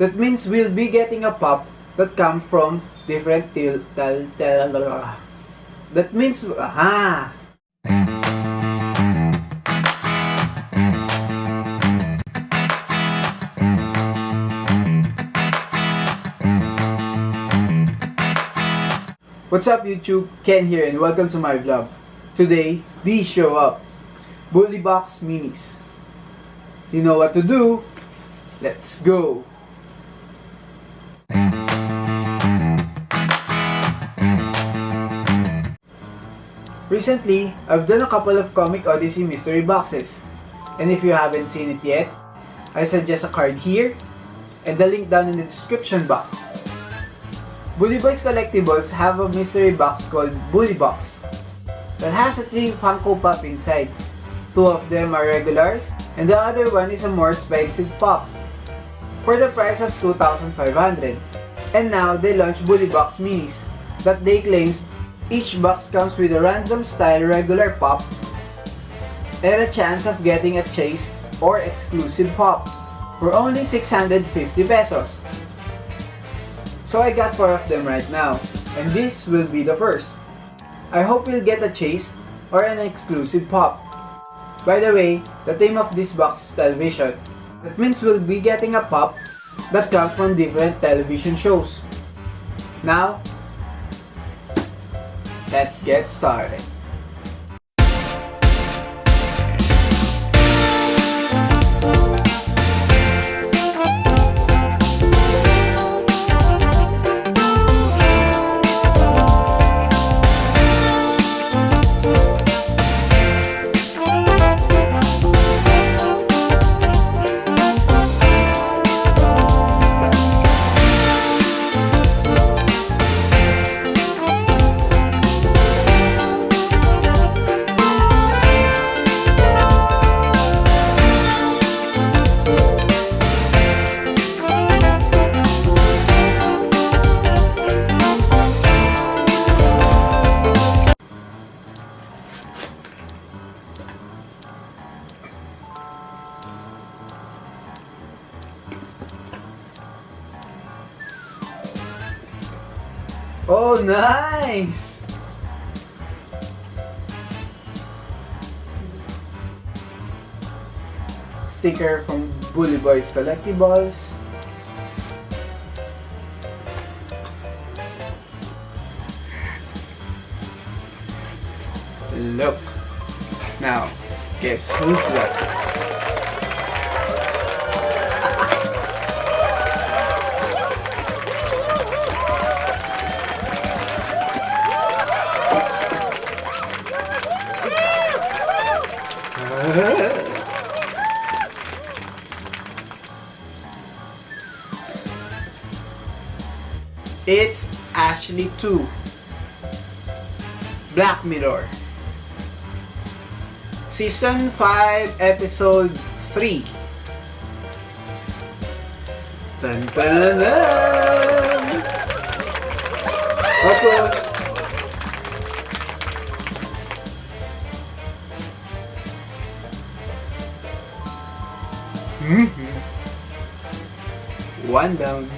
That means we'll be getting a pop that come from different that means What's up YouTube? Ken here and welcome to my vlog. Today, these show up. Bully Box Minis. You know what to do. Let's go! Recently, I've done a couple of Comic Odyssey mystery boxes. And if you haven't seen it yet, I suggest a card here and the link down in the description box. Bully Boys Collectibles have a mystery box called Bully Box that has a 3 Funko Pop inside. 2 of them are regulars and the other one is a more expensive pop for the price of 2,500. And now they launch Bully Box Minis that they claims each box comes with a random style regular pop and a chance of getting a chased or exclusive pop for only 650 pesos. So I got 4 of them right now, and this will be the first. I hope we'll get a chase or an exclusive pop. By the way, the theme of this box is television. That means we'll be getting a pop that comes from different television shows. Now, let's get started. Oh, nice! Sticker from Bully Boys Collectibles. Look. Now, guess who's that? It's Ashley 2 Black Mirror Season 5 Episode 3. Dun dun dun! Okay. One down.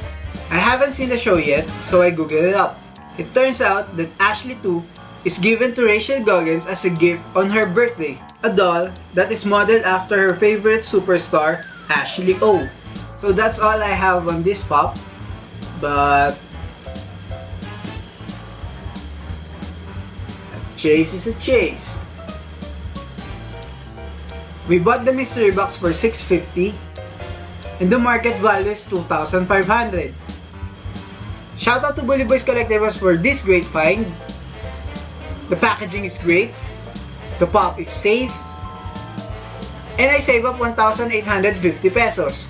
I haven't seen the show yet, so I googled it up. It turns out that Ashley 2 is given to Rachel Goggins as a gift on her birthday. A doll that is modeled after her favorite superstar, Ashley O. So that's all I have on this pop. But a chase is a chase. We bought the mystery box for $650 and the market value is $2,500. Shout out to Bully Boys Collectibles for this great find. The packaging is great, the pop is safe, and I save up 1,850 pesos.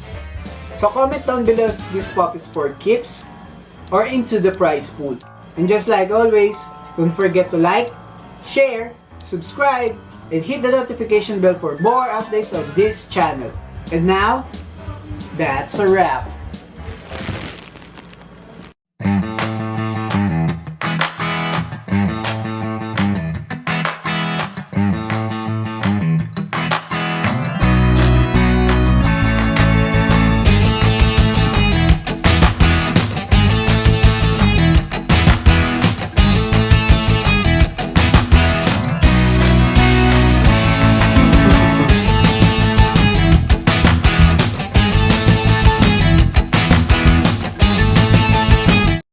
So comment down below if this pop is for keeps or into the prize pool. And just like always, don't forget to like, share, subscribe, and hit the notification bell for more updates of this channel. And now, that's a wrap.